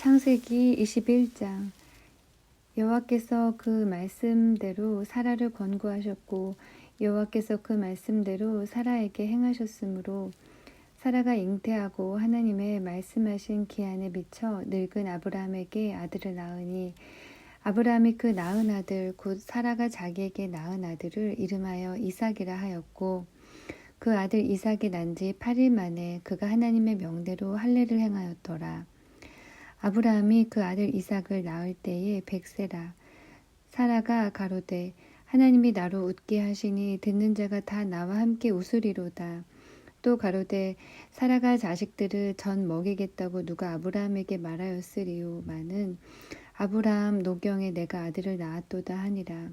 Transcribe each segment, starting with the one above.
창세기 21장. 여호와께서 그 말씀대로 사라를 권고하셨고 여호와께서 그 말씀대로 사라에게 행하셨으므로 사라가 잉태하고 하나님의 말씀하신 기한에 미쳐 늙은 아브라함에게 아들을 낳으니 아브라함이 그 낳은 아들 곧 사라가 자기에게 낳은 아들을 이름하여 이삭이라 하였고 그 아들 이삭이 난 지 8일 만에 그가 하나님의 명대로 할례를 행하였더라. 아브라함이 그 아들 이삭을 낳을 때에 100세라. 사라가 가로되 하나님이 나로 웃게 하시니 듣는 자가 다 나와 함께 웃으리로다. 또 가로되 사라가 자식들을 전 먹이겠다고 누가 아브라함에게 말하였으리요마는 아브라함 노경에 내가 아들을 낳았도다 하니라.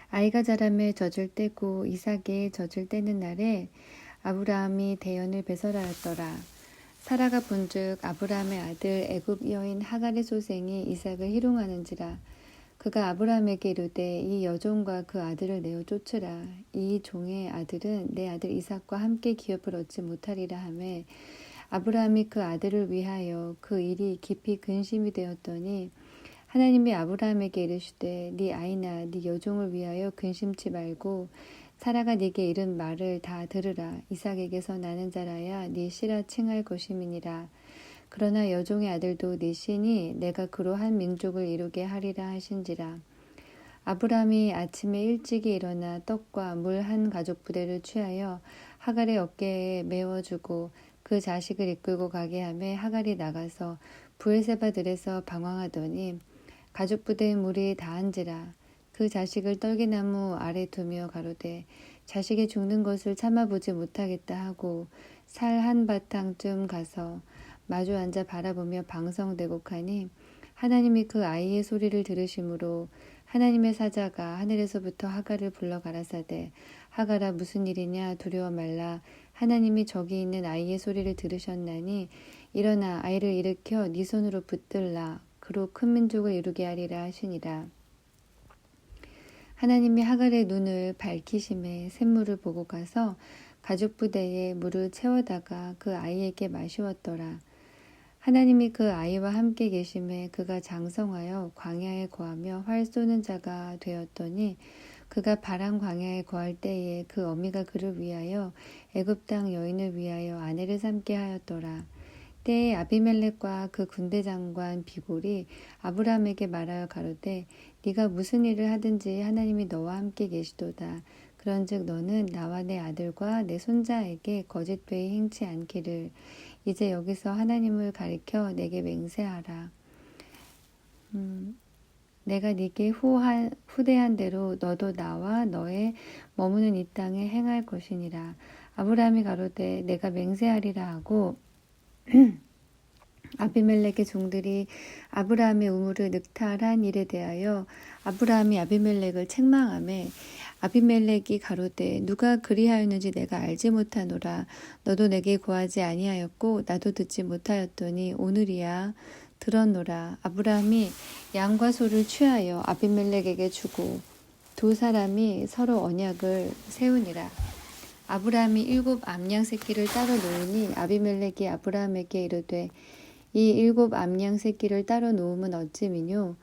아이가 자라매 젖을 떼고 이삭의 젖을 떼는 날에 아브라함이 대연을 배설하였더라. 사라가 본즉 아브라함의 아들 애굽 여인 하갈의 소생이 이삭을 희롱하는지라. 그가 아브라함에게 이르되 이 여종과 그 아들을 내어 쫓으라. 이 종의 아들은 내 아들 이삭과 함께 기업을 얻지 못하리라 하매 아브라함이 그 아들을 위하여 그 일이 깊이 근심이 되었더니 하나님이 아브라함에게 이르시되 네 아이나 네 여종을 위하여 근심치 말고 사라가 네게 이른 말을 다 들으라. 이삭에게서 나는 자라야 네 씨라 칭할 것임이니라. 그러나 여종의 아들도 네 씨니 내가 그로 한 민족을 이루게 하리라 하신지라. 아브라함이 아침에 일찍이 일어나 떡과 물 한 가죽 부대를 취하여 하갈의 어깨에 메워주고 그 자식을 이끌고 가게 하매 하갈이 나가서 브엘세바들에서 방황하더니 가죽 부대의 물이 다한지라. 그 자식을 떨기나무 아래 두며 가로되 자식이 죽는 것을 참아보지 못하겠다 하고 살 한 바탕쯤 가서 마주 앉아 바라보며 방성대곡하니 하나님이 그 아이의 소리를 들으심으로 하나님의 사자가 하늘에서부터 하갈을 불러 가라사대 하갈아 무슨 일이냐 두려워 말라. 하나님이 저기 있는 아이의 소리를 들으셨나니 일어나 아이를 일으켜 네 손으로 붙들라. 그로 큰 민족을 이루게 하리라 하시니라. 하나님이 하갈의 눈을 밝히심에 샘물을 보고 가서 가죽 부대에 물을 채워다가 그 아이에게 마시웠더라. 하나님이 그 아이와 함께 계심에 그가 장성하여 광야에 거하며 활 쏘는 자가 되었더니 그가 바람 광야에 거할 때에 그 어미가 그를 위하여 애굽 땅 여인을 위하여 아내를 삼게 하였더라. 때에 아비멜렉과 그 군대 장관 비골이 아브라함에게 말하여 가로되 네가 무슨 일을 하든지 하나님이 너와 함께 계시도다. 그런즉 너는 나와 내 아들과 내 손자에게 거짓되이 행치 않기를 이제 여기서 하나님을 가리켜 내게 맹세하라. 내가 네게 후대한 대로 너도 나와 너의 머무는 이 땅에 행할 것이니라. 아브라함이 가로되 내가 맹세하리라 하고 아비멜렉의 종들이 아브라함의 우물을 늑탈한 일에 대하여 아브라함이 아비멜렉을 책망하매 아비멜렉이 가로되 누가 그리하였는지 내가 알지 못하노라. 너도 내게 고하지 아니하였고 나도 듣지 못하였더니 오늘이야 들었노라. 아브라함이 양과 소를 취하여 아비멜렉에게 주고 두 사람이 서로 언약을 세우니라. 아브라함이 7 암양 새끼를 따로 놓으니 아비멜렉이 아브라함에게 이르되 이 7 암양 새끼를 따로 놓음은 어찌미뇨.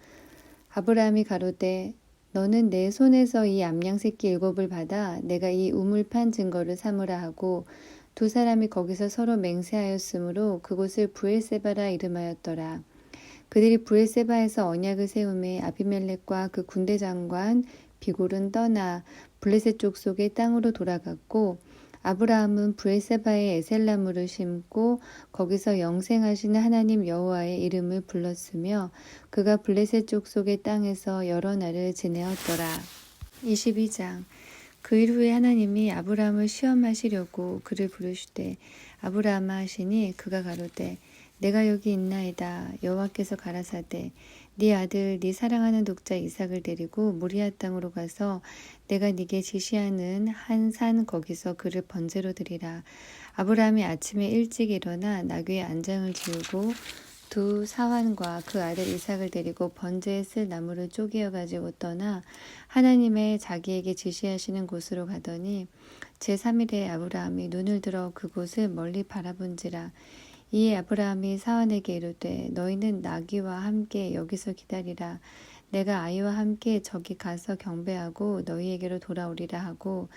아브라함이 가로되 너는 내 손에서 이 암양 새끼 7을 받아 내가 이 우물 판 증거를 삼으라 하고 두 사람이 거기서 서로 맹세하였으므로 그곳을 브엘세바라 이름하였더라. 그들이 브엘세바에서 언약을 세우매 아비멜렉과 그 군대 장관 비골은 떠나 블레셋 족속의 땅으로 돌아갔고 아브라함은 브엘세바에 에셀나무를 심고 거기서 영생하시는 하나님 여호와의 이름을 불렀으며 그가 블레셋 족속의 땅에서 여러 날을 지내었더라. 22장. 그 일 후에 하나님이 아브라함을 시험하시려고 그를 부르시되 아브라함아 하시니 그가 가로되 내가 여기 있나이다. 여호와께서 가라사대 네 아들 네 사랑하는 독자 이삭을 데리고 모리아 땅으로 가서 내가 네게 지시하는 한 산 거기서 그를 번제로 드리라. 아브라함이 아침에 일찍 일어나 나귀의 안장을 지우고 두 사환과 그 아들 이삭을 데리고 번제에 쓸 나무를 쪼개어 가지고 떠나 하나님의 자기에게 지시하시는 곳으로 가더니 제3일에 아브라함이 눈을 들어 그곳을 멀리 바라본지라. 이에 아브라함이 사환에게 이르되 너희는 나귀와 함께 여기서 기다리라. 내가 아이와 함께 저기 가서 경배하고 너희에게로 돌아오리라 하고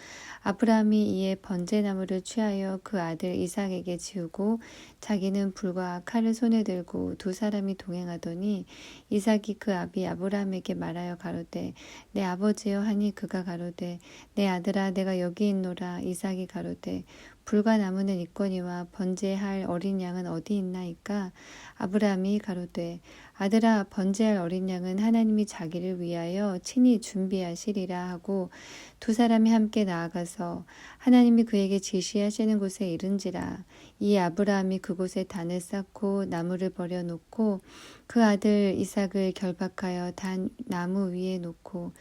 아브라함이 이에 번제나무를 취하여 그 아들 이삭에게 지우고 자기는 불과 칼을 손에 들고 두 사람이 동행하더니 이삭이 그 아비 아브라함에게 말하여 가로되 내 아버지여 하니 그가 가로되 내 아들아 내가 여기 있노라. 이삭이 가로되 불과 나무는 있거니와 번제할 어린 양은 어디 있나이까? 아브라함이 가로되 아들아 번제할 어린 양은 하나님이 자기를 위하여 친히 준비하시리라 하고 두 사람이 함께 나아가서 하나님이 그에게 지시하시는 곳에 이른지라. 이 아브라함이 그곳에 단을 쌓고 나무를 버려놓고 그 아들 이삭을 결박하여 단 나무 위에 놓고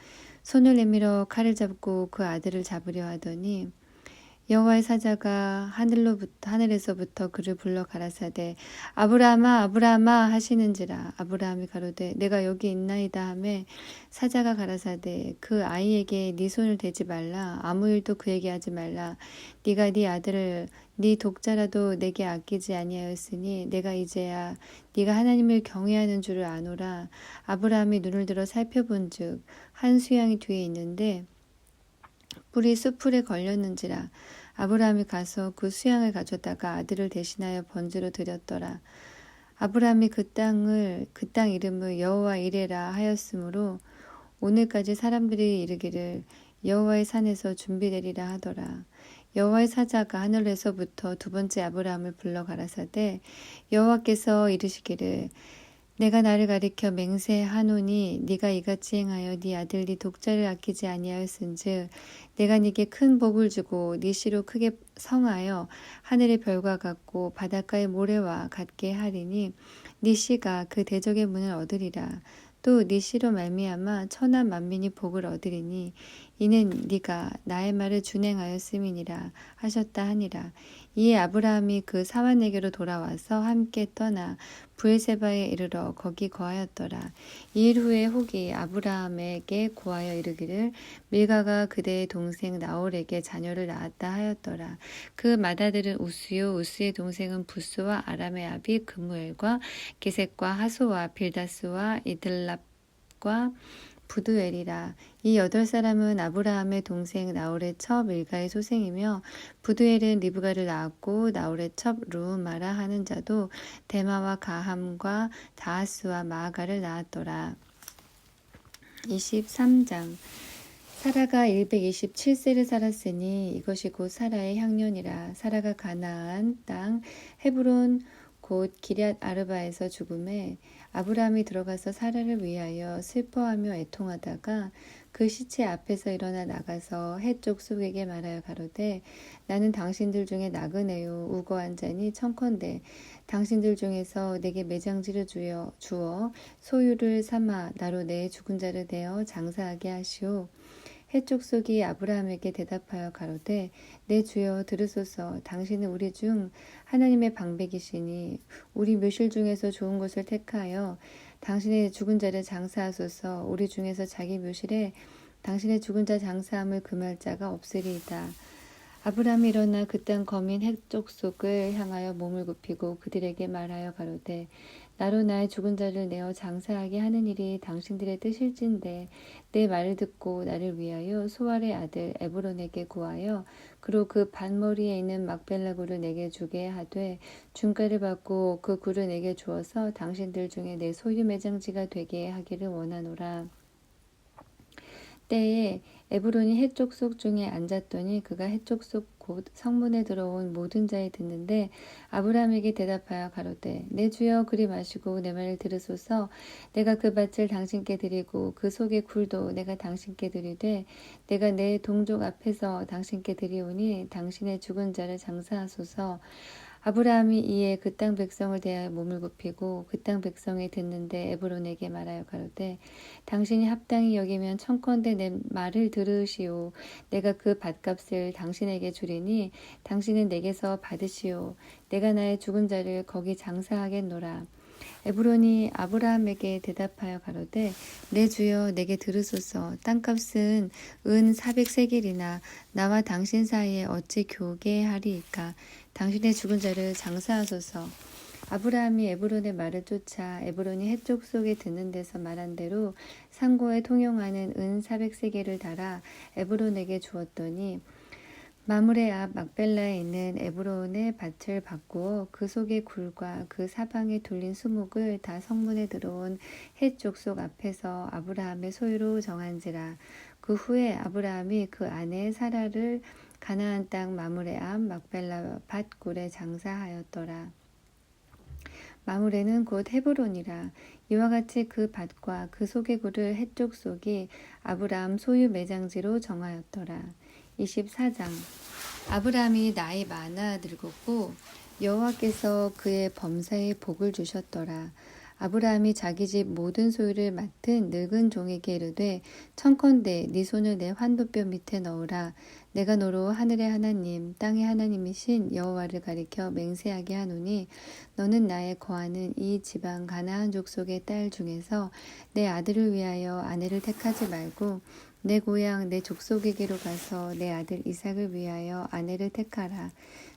손을 내밀어 칼을 잡고 그 아들을 잡으려 하더니 여호와의 사자가 하늘에서부터 그를 불러 가라사대 아브라함아 아브라함아 하시는지라. 아브라함이 가로되 내가 여기 있나이다 하매 사자가 가라사대 그 아이에게 네 손을 대지 말라. 아무 일도 그에게 하지 말라. 네가 네 아들을 네 독자라도 내게 아끼지 아니하였으니 내가 이제야 네가 하나님을 경외하는 줄을 아노라. 아브라함이 눈을 들어 살펴본즉 한 수양이 뒤에 있는데 뿔이 숯불에 걸렸는지라. 아브라함이 가서 그 수양을 가져다가 아들을 대신하여 번제로 드렸더라. 아브라함이 그 땅 이름을 여호와 이레라 하였으므로 오늘까지 사람들이 이르기를 여호와의 산에서 준비되리라 하더라. 여호와의 사자가 하늘에서부터 두 번째 아브라함을 불러 가라사대 여호와께서 이르시기를 내가 나를 가리켜 맹세하노니 네가 이같이 행하여 네 아들 네 독자를 아끼지 아니하였은즉 내가 네게 큰 복을 주고 네 씨로 크게 성하여 하늘의 별과 같고 바닷가의 모래와 같게 하리니 네 씨가 그 대적의 문을 얻으리라. 또 네 씨로 말미암아 천하 만민이 복을 얻으리니 이는 네가 나의 말을 준행하였음이니라 하셨다 하니라. 이에 아브라함이 그 사환에게로 돌아와서 함께 떠나 브엘세바에 이르러 거기 거하였더라. 이일 후에 혹이 아브라함에게 고하여 이르기를 밀가가 그대의 동생 나홀에게 자녀를 낳았다 하였더라. 그 맏아들은 우스요 우스의 동생은 부스와 아람의 아비 그무엘과 게셋과 하소와 빌다스와 이들랍과 부두엘이라. 이 8사람은 아브라함의 동생 나홀의 첩 밀가의 소생이며 부두엘은 리브가를 낳았고 나홀의 첩 루마라 하는 자도 데마와 가함과 다하스와 마아가를 낳았더라. 23장 사라가 127세를 살았으니 이것이 곧 사라의 향년이라. 사라가 가나안 땅 헤브론 곧 기럇 아르바에서 죽음에 아브라함이 들어가서 사라를 위하여 슬퍼하며 애통하다가 그 시체 앞에서 일어나 나가서 해 족속에게 말하여 가로되 나는 당신들 중에 나그네요 우거한 자니 청컨대 당신들 중에서 내게 매장지를 주어 소유를 삼아 나로 내 죽은 자를 내어 장사하게 하시오. 해 족속이 아브라함에게 대답하여 가로되 내 주여 들으소서. 당신은 우리 중 하나님의 방백이시니 우리 묘실 중에서 좋은 것을 택하여 당신의 죽은 자를 장사하소서. 우리 중에서 자기 묘실에 당신의 죽은 자 장사함을 금할 자가 없으리이다. 아브라함이 일어나 그 땅 거민 헷 족속을 향하여 몸을 굽히고 그들에게 말하여 가로되 나로 나의 죽은 자를 내어 장사하게 하는 일이 당신들의 뜻일진데 내 말을 듣고 나를 위하여 소알의 아들 에브론에게 구하여 그로 그 밭머리에 있는 막벨라 굴을 내게 주게 하되 중가를 받고 그 굴을 내게 주어서 당신들 중에 내 소유 매장지가 되게 하기를 원하노라. 때에 에브론이 헷 족속 중에 앉았더니 그가 헷 족속 곧 성문에 들어온 모든 자에 듣는데 아브라함에게 대답하여 가로되 내 주여 그리 마시고 내 말을 들으소서. 내가 그 밭을 당신께 드리고 그 속의 굴도 내가 당신께 드리되 내가 내 동족 앞에서 당신께 드리오니 당신의 죽은 자를 장사하소서. 아브라함이 이에 그 땅 백성을 대하여 몸을 굽히고 그 땅 백성이 듣는데 에브론에게 말하여 가로되 당신이 합당히 여기면 청컨대 내 말을 들으시오. 내가 그 밭값을 당신에게 주리니 당신은 내게서 받으시오. 내가 나의 죽은 자를 거기 장사하겠노라. 에브론이 아브라함에게 대답하여 가로되 내 주여 내게 들으소서. 땅값은 은 400세겔이나 나와 당신 사이에 어찌 교개하리이까. 당신의 죽은 자를 장사하소서. 아브라함이 에브론의 말을 쫓아 에브론이 해쪽 속에 드는 데서 말한 대로 상고에 통용하는 은 400세겔을 달아 에브론에게 주었더니 마므레 앞 막벨라에 있는 에브론의 밭을 바꾸어 그 속의 굴과 그 사방에 둘린 수목을 다 성문에 들어온 헷 족속 앞에서 아브라함의 소유로 정한지라. 그 후에 아브라함이 그 아내 사라를 가나안 땅 마므레 앞 막벨라 밭굴에 장사하였더라. 마므레는 곧 헤브론이라. 이와 같이 그 밭과 그 속의 굴을 헷 족속이 아브라함 소유 매장지로 정하였더라. 24장. 아브라함이 나이 많아 늙었고 여호와께서 그의 범사에 복을 주셨더라. 아브라함이 자기 집 모든 소유를 맡은 늙은 종에게 이르되 청컨대 네 손을 내 환도뼈 밑에 넣으라. 내가 너로 하늘의 하나님 땅의 하나님이신 여호와를 가리켜 맹세하게 하노니 너는 나의 거하는 이 지방 가나안 족속의 딸 중에서 내 아들을 위하여 아내를 택하지 말고 내 고향 내 족속에게로 가서 내 아들 이삭을 위하여 아내를 택하라.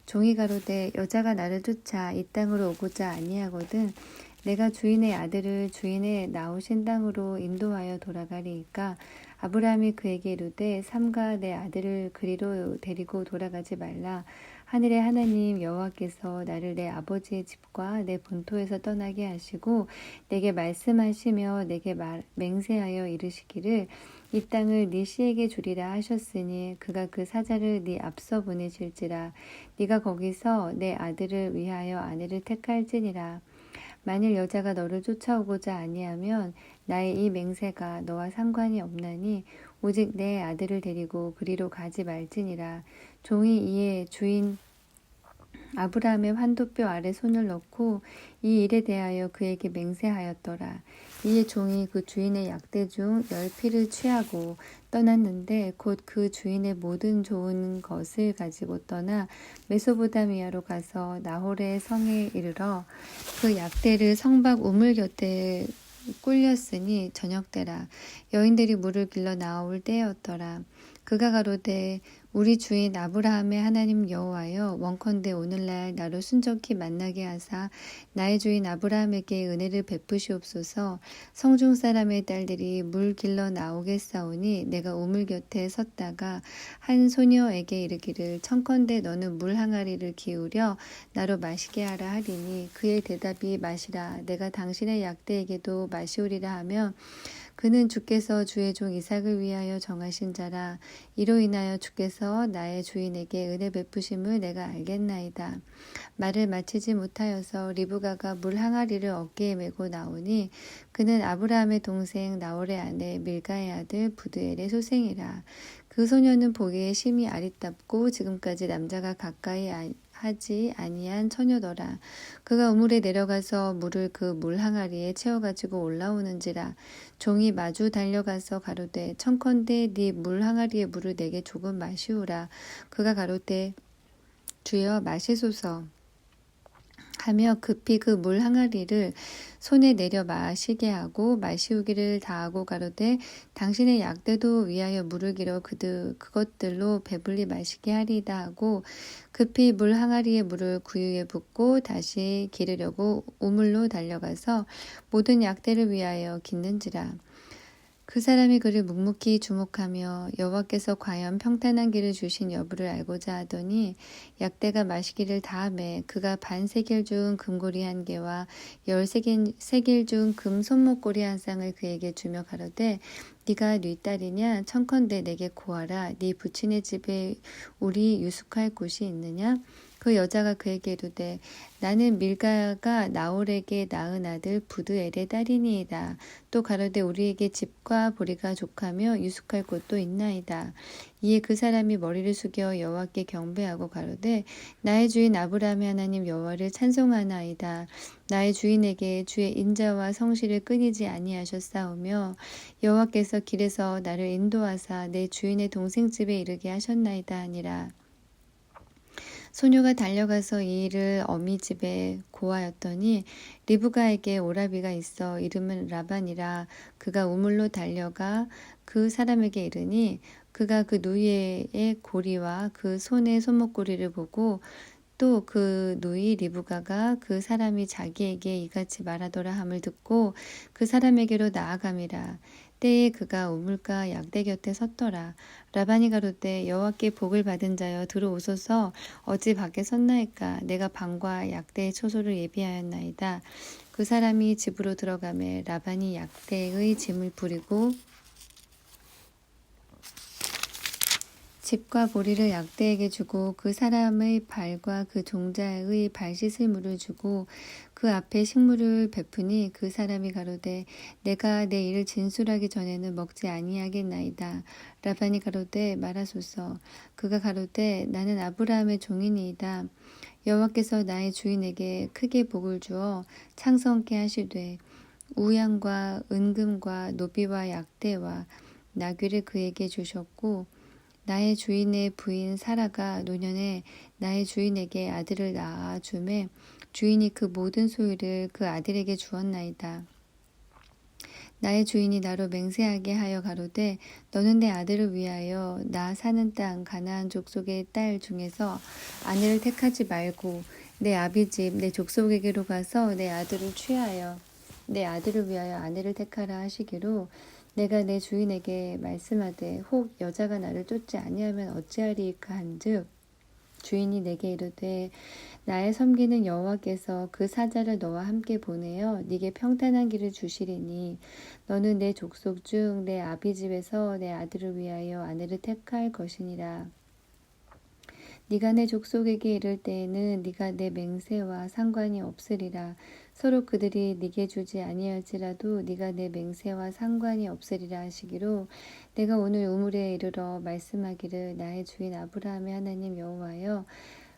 종이 가로되 여자가 나를 쫓아 이 땅으로 오고자 아니하거든 내가 주인의 아들을 주인의 나오신 땅으로 인도하여 돌아가리이까. 아브라함이 그에게 이르되 삼가 내 아들을 그리로 데리고 돌아가지 말라. 하늘의 하나님 여호와께서 나를 내 아버지의 집과 내 본토에서 떠나게 하시고 내게 말씀하시며 내게 맹세하여 이르시기를 이 땅을 네 씨에게 주리라 하셨으니 그가 그 사자를 네 앞서 보내실지라. 네가 거기서 내 아들을 위하여 아내를 택할지니라. 만일 여자가 너를 쫓아오고자 아니하면 나의 이 맹세가 너와 상관이 없나니 오직 내 아들을 데리고 그리로 가지 말지니라. 종이 이에 주인 아브라함의 환도뼈 아래 손을 넣고 이 일에 대하여 그에게 맹세하였더라. 이에 종이 그 주인의 약대 중 10피를 취하고 떠났는데 곧 그 주인의 모든 좋은 것을 가지고 떠나 메소보다미아로 가서 나홀의 성에 이르러 그 약대를 성박 우물 곁에 꿀렸으니 저녁때라. 여인들이 물을 길러 나올 때였더라. 그가 가로되 우리 주인 아브라함의 하나님 여호와여 원컨대 오늘날 나로 순적히 만나게 하사 나의 주인 아브라함에게 은혜를 베푸시옵소서. 성중 사람의 딸들이 물 길러 나오겠사오니 내가 우물 곁에 섰다가 한 소녀에게 이르기를 청컨대 너는 물 항아리를 기울여 나로 마시게 하라 하리니 그의 대답이 마시라. 내가 당신의 약대에게도 마시오리라 하며 그는 주께서 주의 종 이삭을 위하여 정하신 자라. 이로 인하여 주께서 나의 주인에게 은혜 베푸심을 내가 알겠나이다. 말을 마치지 못하여서 리브가가 물 항아리를 어깨에 메고 나오니 그는 아브라함의 동생 나홀의 아내 밀가의 아들 부드엘의 소생이라. 그 소녀는 보기에 심히 아리답고 지금까지 남자가 가까이 하지 아니한 처녀더라. 그가 우물에 내려가서 물을 그 물 항아리에 채워가지고 올라오는지라. 종이 마주 달려가서 가로되 청컨대 네 물 항아리의 물을 내게 조금 마시오라. 그가 가로되 주여 마시소서 하며 급히 그 물 항아리를 손에 내려 마시게 하고 마시우기를 다하고 가로되 당신의 약대도 위하여 물을 길어 그것들로 배불리 마시게 하리이다 하고 급히 물 항아리의 물을 구유에 붓고 다시 기르려고 우물로 달려가서 모든 약대를 위하여 깃는지라. 그 사람이 그를 묵묵히 주목하며 여호와께서 과연 평탄한 길을 주신 여부를 알고자 하더니 약대가 마시기를 다하매 그가 반 세겔 중 금고리 1개와 10세겔 중 금 손목고리 1쌍을 그에게 주며 가로되 네가 네 딸이냐 청컨대 내게 고하라. 네 부친의 집에 우리 유숙할 곳이 있느냐. 그 여자가 그에게 이르되 나는 밀가가 나홀에게 낳은 아들 부드엘의 딸이니이다. 또 가로되 우리에게 집과 보리가 족하며 유숙할 곳도 있나이다. 이에 그 사람이 머리를 숙여 여호와께 경배하고 가로되 나의 주인 아브라함의 하나님 여호와를 찬송하나이다. 나의 주인에게 주의 인자와 성실을 끊이지 아니하셨사오며 여호와께서 길에서 나를 인도하사 내 주인의 동생 집에 이르게 하셨나이다 하니라. 소녀가 달려가서 이 일을 어미 집에 고하였더니 리브가에게 오라비가 있어 이름은 라반이라. 그가 우물로 달려가 그 사람에게 이르니 그가 그 누이의 고리와 그 손의 손목고리를 보고 또 그 누이 리브가가 그 사람이 자기에게 이같이 말하더라 함을 듣고 그 사람에게로 나아감이라. 때에 그가 우물가 약대 곁에 섰더라. 라반이 가로되 여호와께 복을 받은 자여 들어오소서. 어찌 밖에 섰나이까. 내가 방과 약대의 초소를 예비하였나이다. 그 사람이 집으로 들어가매 라반이 약대의 짐을 부리고 집과 보리를 약대에게 주고 그 사람의 발과 그 종자의 발 씻을 물을 주고 그 앞에 식물을 베푸니 그 사람이 가로되 내가 내 일을 진술하기 전에는 먹지 아니하겠나이다. 라반이 가로되 말하소서. 그가 가로되 나는 아브라함의 종이니이다. 여호와께서 나의 주인에게 크게 복을 주어 창성케 하시되 우양과 은금과 노비와 약대와 나귀를 그에게 주셨고 나의 주인의 부인 사라가 노년에 나의 주인에게 아들을 낳아 주매 주인이 그 모든 소유를 그 아들에게 주었나이다. 나의 주인이 나로 맹세하게 하여 가로되 너는 내 아들을 위하여 나 사는 땅 가나안 족속의 딸 중에서 아내를 택하지 말고 내 아비집 내 족속에게로 가서 내 아들을 취하여 내 아들을 위하여 아내를 택하라 하시기로 내가 내 주인에게 말씀하되 혹 여자가 나를 쫓지 아니하면 어찌하리이까 한즉 주인이 내게 이르되 나의 섬기는 여호와께서 그 사자를 너와 함께 보내어 네게 평탄한 길을 주시리니 너는 내 족속 중 내 아비 집에서 내 아들을 위하여 아내를 택할 것이니라. 네가 내 족속에게 이를 때에는 네가 내 맹세와 상관이 없으리라. 서로 그들이 네게 주지 아니할지라도 네가 내 맹세와 상관이 없으리라 하시기로 내가 오늘 우물에 이르러 말씀하기를 나의 주인 아브라함의 하나님 여호와여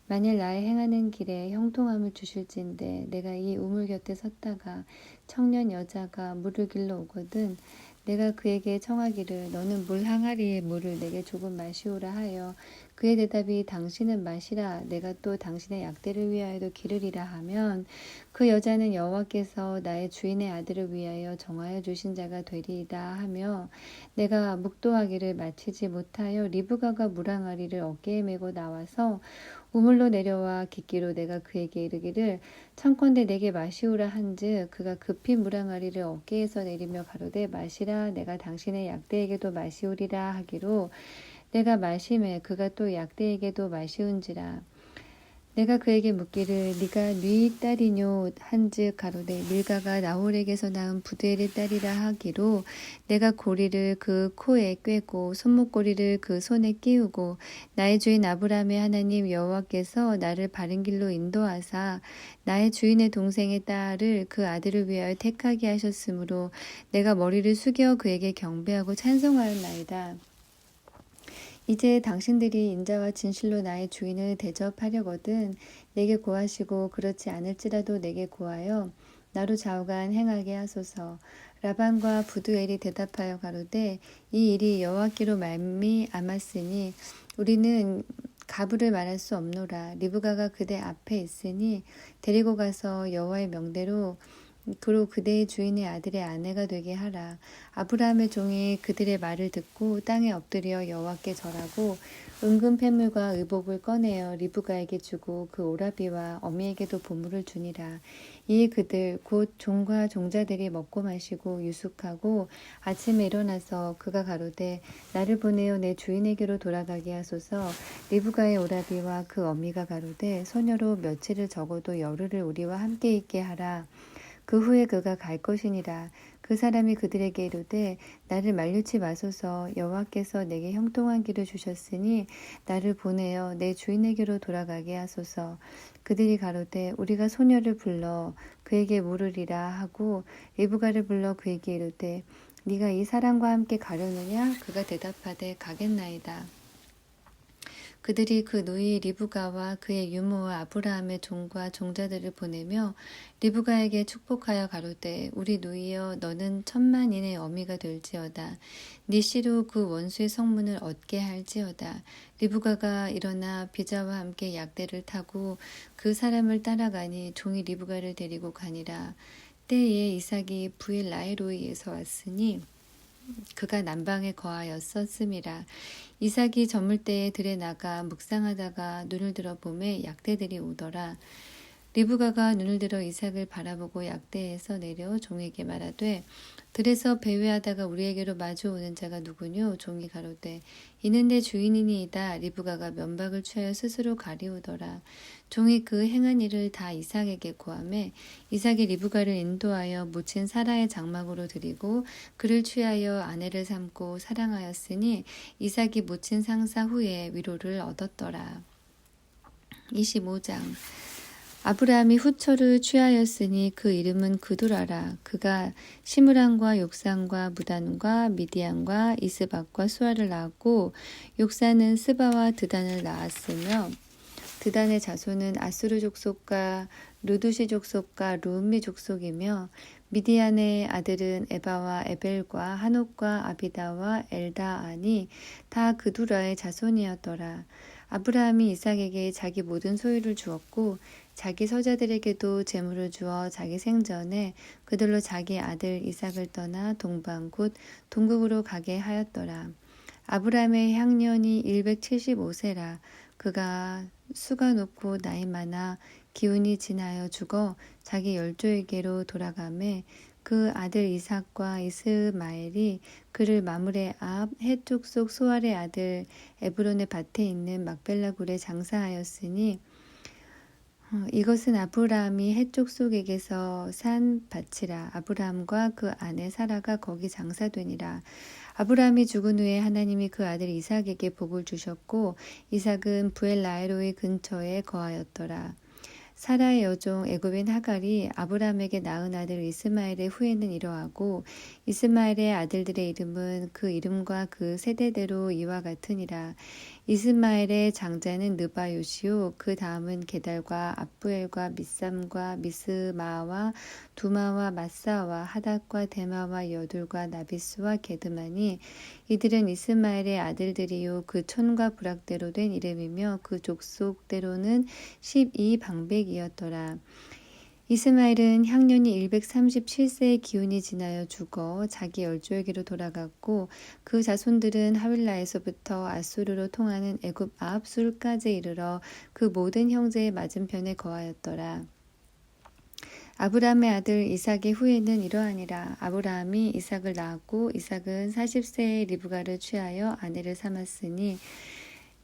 만일 나의 행하는 길에 형통함을 주실진데 내가 이 우물 곁에 섰다가 청년 여자가 물을 길러 오거든 내가 그에게 청하기를 너는 물 항아리의 물을 내게 조금 마시오라 하여 그의 대답이 당신은 마시라 내가 또 당신의 약대를 위하여도 기르리라 하면 그 여자는 여호와께서 나의 주인의 아들을 위하여 정하여 주신 자가 되리이다 하며 내가 묵도하기를 마치지 못하여 리브가가 물 항아리를 어깨에 메고 나와서 우물로 내려와 깃기로 내가 그에게 이르기를 청컨대 내게 마시우라 한즉 그가 급히 물 항아리를 어깨에서 내리며 가로되 마시라 내가 당신의 약대에게도 마시우리라 하기로 내가 마시매 그가 또 약대에게도 마시운지라. 내가 그에게 묻기를 네가 네 딸이뇨 한즉 가로되 밀가가 나홀에게서 낳은 부두엘의 딸이라 하기로 내가 고리를 그 코에 꿰고 손목고리를 그 손에 끼우고 나의 주인 아브라함의 하나님 여호와께서 나를 바른 길로 인도하사 나의 주인의 동생의 딸을 그 아들을 위하여 택하게 하셨으므로 내가 머리를 숙여 그에게 경배하고 찬송하였나이다. 이제 당신들이 인자와 진실로 나의 주인을 대접하려거든 내게 고하시고 그렇지 않을지라도 내게 고하여 나로 좌우간 행하게 하소서. 라반과 부두엘이 대답하여 가로되 이 일이 여호와께로 말미암았으니 우리는 가부를 말할 수 없노라. 리브가가 그대 앞에 있으니 데리고 가서 여호와의 명대로 그로 그대의 주인의 아들의 아내가 되게 하라. 아브라함의 종이 그들의 말을 듣고 땅에 엎드려 여호와께 절하고 은금 폐물과 의복을 꺼내어 리브가에게 주고 그 오라비와 어미에게도 보물을 주니라. 이에 그들 곧 종과 종자들이 먹고 마시고 유숙하고 아침에 일어나서 그가 가로되 나를 보내어 내 주인에게로 돌아가게 하소서. 리브가의 오라비와 그 어미가 가로되 소녀로 며칠을 적어도 열흘을 우리와 함께 있게 하라. 그 후에 그가 갈 것이니라. 그 사람이 그들에게 이르되 나를 만류치 마소서. 여호와께서 내게 형통한 길을 주셨으니 나를 보내어 내 주인에게로 돌아가게 하소서. 그들이 가로되 우리가 소녀를 불러 그에게 물으리라 하고 리브가를 불러 그에게 이르되 네가 이 사람과 함께 가려느냐? 그가 대답하되 가겠나이다. 그들이 그 누이 리브가와 그의 유모와 아브라함의 종과 종자들을 보내며 리브가에게 축복하여 가로되 우리 누이여 너는 천만인의 어미가 될지어다. 네 씨로 그 원수의 성문을 얻게 할지어다. 리브가가 일어나 비자와 함께 약대를 타고 그 사람을 따라가니 종이 리브가를 데리고 가니라. 때에 이삭이 부엘 라이로이에서 왔으니 그가 남방에 거하였었음이라. 이삭이 저물 때에 들에 나가 묵상하다가 눈을 들어 보매 약대들이 오더라. 리브가가 눈을 들어 이삭을 바라보고 약대에서 내려 종에게 말하되 들에서 배회하다가 우리에게로 마주오는 자가 누구뇨? 종이 가로되 이는 내 주인이니이다. 리브가가 면박을 취하여 스스로 가리우더라. 종이 그 행한 일을 다 이삭에게 고하매 이삭이 리브가를 인도하여 모친 사라의 장막으로 들이고 그를 취하여 아내를 삼고 사랑하였으니 이삭이 모친 상사 후에 위로를 얻었더라. 25장 아브라함이 후처를 취하였으니 그 이름은 그두라라. 그가 시므란과 욕산과 무단과 미디안과 이스박과 수아를 낳았고 욕산은 스바와 드단을 낳았으며 드단의 자손은 아수르 족속과 루두시 족속과 루음미 족속이며 미디안의 아들은 에바와 에벨과 한옥과 아비다와 엘다아니 다 그두라의 자손이었더라. 아브라함이 이삭에게 자기 모든 소유를 주었고 자기 서자들에게도 재물을 주어 자기 생전에 그들로 자기 아들 이삭을 떠나 동방 곧 동국으로 가게 하였더라. 아브라함의 향년이 175세라. 그가 수가 높고 나이 많아 기운이 지나여 죽어 자기 열조에게로 돌아가매 그 아들 이삭과 이스마엘이 그를 마므레 앞 헷 족속 소알의 아들 에브론의 밭에 있는 막벨라 굴에 장사하였으니 이것은 아브라함이 헷 족속에게서 산 밭이라. 아브라함과 그 아내 사라가 거기 장사되니라. 아브라함이 죽은 후에 하나님이 그 아들 이삭에게 복을 주셨고 이삭은 부엘라헤로이 근처에 거하였더라. 사라의 여종 애굽인 하갈이 아브라함에게 낳은 아들 이스마엘의 후에는 이러하고 이스마엘의 아들들의 이름은 그 이름과 그 세대대로 이와 같으니라. 이스마엘의 장자는 느바요시요 그 다음은 게달과 압부엘과 미삼과 미스마와 두마와 마사와 하닷과 데마와 여둘과 나비스와 게드마니 이들은 이스마엘의 아들들이요 그 촌과 부락대로 된 이름이며 그 족속대로는 12방백이었더라. 이스마엘은 향년이 137세의 기운이 지나여 죽어 자기 열조에게로 돌아갔고 그 자손들은 하윌라에서부터 아수르로 통하는 애굽 아합술까지 이르러 그 모든 형제의 맞은편에 거하였더라. 아브라함의 아들 이삭의 후에는 이러하니라. 아브라함이 이삭을 낳았고 이삭은 40세에 리브가를 취하여 아내를 삼았으니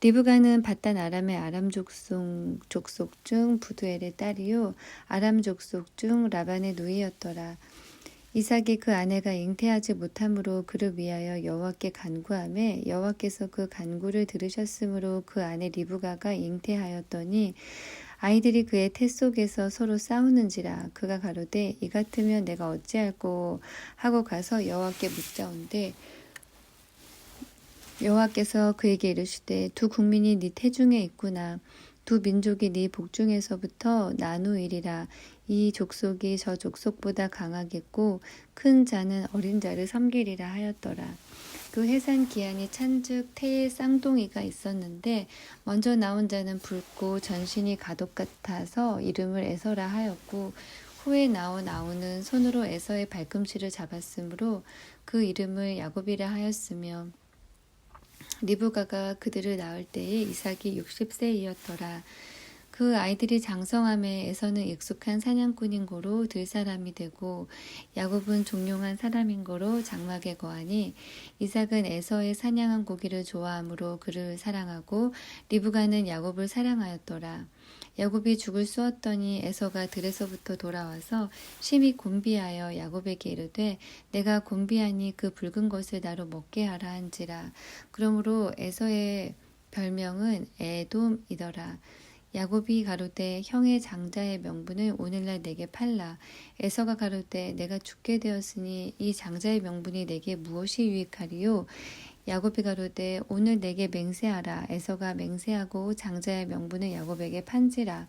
리브가는 바단 아람의 아람 족속 중 부두엘의 딸이요 아람 족속 중 라반의 누이였더라. 이삭이 그 아내가 잉태하지 못함으로 그를 위하여 여호와께 간구하매 여호와께서 그 간구를 들으셨으므로 그 아내 리브가가 잉태하였더니 아이들이 그의 태 속에서 서로 싸우는지라. 그가 가로되 이 같으면 내가 어찌할꼬 하고 가서 여호와께 묻자온대 여호와께서 그에게 이르시되 두 국민이 네 태중에 있구나. 두 민족이 네 복중에서부터 나누이리라. 이 족속이 저 족속보다 강하겠고 큰 자는 어린 자를 섬기리라 하였더라. 그 해산 기한이 찬즉 태에 쌍둥이가 있었는데 먼저 나온 자는 붉고 전신이 가독 같아서 이름을 에서라 하였고 후에 나온 아우는 손으로 에서의 발꿈치를 잡았으므로 그 이름을 야곱이라 하였으며 리브가가 그들을 낳을 때에 이삭이 60세이었더라. 그 아이들이 장성함에 에서는 익숙한 사냥꾼인 고로 들사람이 되고 야곱은 종용한 사람인 고로 장막에 거하니 이삭은 에서의 사냥한 고기를 좋아하므로 그를 사랑하고 리브가는 야곱을 사랑하였더라. 야곱이 죽을 쏘았더니 에서가 들에서부터 돌아와서 심히 곤비하여 야곱에게 이르되 내가 곤비하니 그 붉은 것을 나로 먹게 하라 한지라. 그러므로 에서의 별명은 에돔이더라. 야곱이 가로되 형의 장자의 명분을 오늘날 내게 팔라. 에서가 가로되 내가 죽게 되었으니 이 장자의 명분이 내게 무엇이 유익하리요? 야곱이 가로되 오늘 내게 맹세하라. 에서가 맹세하고 장자의 명분을 야곱에게 판지라.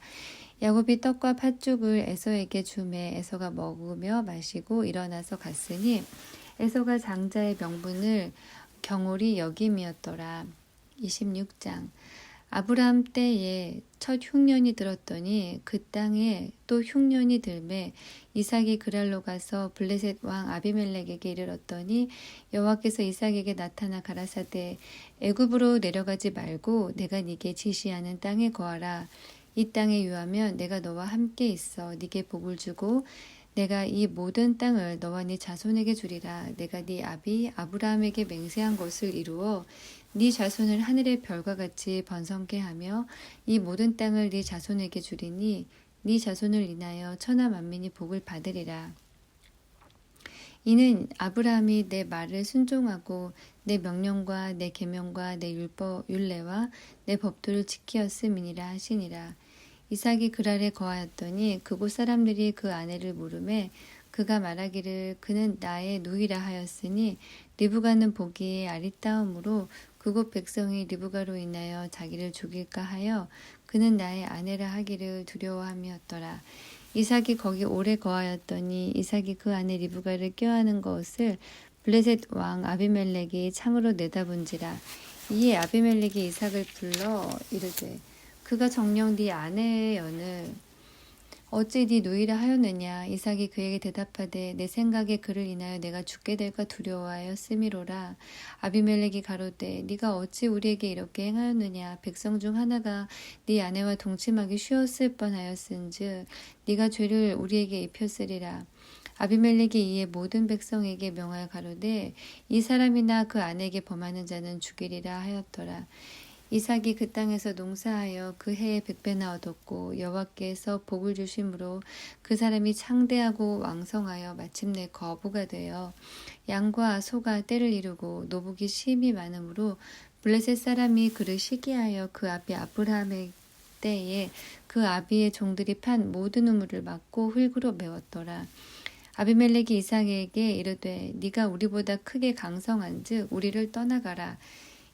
야곱이 떡과 팥죽을 에서에게 주매 에서가 먹으며 마시고 일어나서 갔으니 에서가 장자의 명분을 경홀히 여김이었더라. 26장 아브라함 때에 첫 흉년이 들었더니 그 땅에 또 흉년이 들매 이삭이 그랄로 가서 블레셋 왕 아비멜렉에게 이르렀더니 여호와께서 이삭에게 나타나 가라사대 애굽으로 내려가지 말고 내가 네게 지시하는 땅에 거하라. 이 땅에 유하면 내가 너와 함께 있어 네게 복을 주고 내가 이 모든 땅을 너와 네 자손에게 주리라. 내가 네 아비 아브라함에게 맹세한 것을 이루어 네 자손을 하늘의 별과 같이 번성케 하며 이 모든 땅을 네 자손에게 주리니 네 자손을 인하여 천하 만민이 복을 받으리라. 이는 아브라함이 내 말을 순종하고 내 명령과 내 계명과 내 율례와 내 법도를 지키었음이니라 하시니라. 이삭이 그랄에 거하였더니 그곳 사람들이 그 아내를 물으매 그가 말하기를 그는 나의 누이라 하였으니 리브가는 보기에 아리따움으로 그곳 백성이 리브가로 인하여 자기를 죽일까 하여 그는 나의 아내라 하기를 두려워함이었더라. 이삭이 거기 오래 거하였더니 이삭이 그 아내 리브가를 껴안은 것을 블레셋 왕 아비멜렉이 창으로 내다본지라. 이에 아비멜렉이 이삭을 불러 이르되 그가 정녕 네 아내여는 어찌 네 누이라 하였느냐. 이삭이 그에게 대답하되 내 생각에 그를 인하여 내가 죽게 될까 두려워하였음이로라. 아비멜렉이 가로되 네가 어찌 우리에게 이렇게 행하였느냐. 백성 중 하나가 네 아내와 동침하기 쉬웠을 뻔하였은즉 네가 죄를 우리에게 입혔으리라. 아비멜렉이 이에 모든 백성에게 명하여 가로되 이 사람이나 그 아내에게 범하는 자는 죽이리라 하였더라. 이삭이 그 땅에서 농사하여 그 해에 100배나 얻었고 여호와께서 복을 주심으로 그 사람이 창대하고 왕성하여 마침내 거부가 되어 양과 소가 떼를 이루고 노복이 심히 많으므로 블레셋 사람이 그를 시기하여 그 아비 아브라함의 때에 그 아비의 종들이 판 모든 우물을 막고 흙으로 메웠더라. 아비멜렉이 이삭에게 이르되 네가 우리보다 크게 강성한즉 우리를 떠나가라.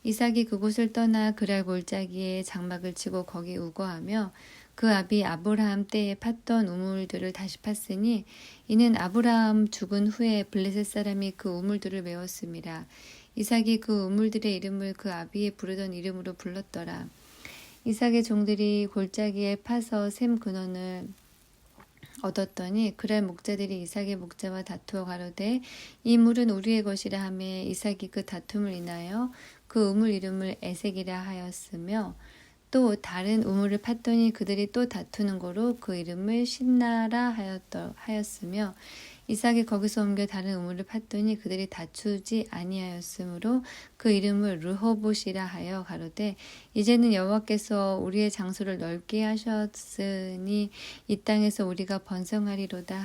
이삭이 그곳을 떠나 그랄 골짜기에 장막을 치고 거기 우거하며 그 아비 아브라함 때에 팠던 우물들을 다시 팠으니 이는 아브라함 죽은 후에 블레셋 사람이 그 우물들을 메웠음이라. 이삭이 그 우물들의 이름을 그 아비의 부르던 이름으로 불렀더라. 이삭의 종들이 골짜기에 파서 샘 근원을 얻었더니 그랄 목자들이 이삭의 목자와 다투어 가로되 이 물은 우리의 것이라 하며 이삭이 그 다툼을 인하여 그 우물 이름을 에색이라 하였으며 또 다른 우물을 팠더니 그들이 또 다투는 거로 그 이름을 신나라 하였으며 이삭이 거기서 옮겨 다른 우물을 팠더니 그들이 다투지 아니하였으므로 그 이름을 르호봇이라 하여 가로되 이제는 여호와께서 우리의 장소를 넓게 하셨으니 이 땅에서 우리가 번성하리로다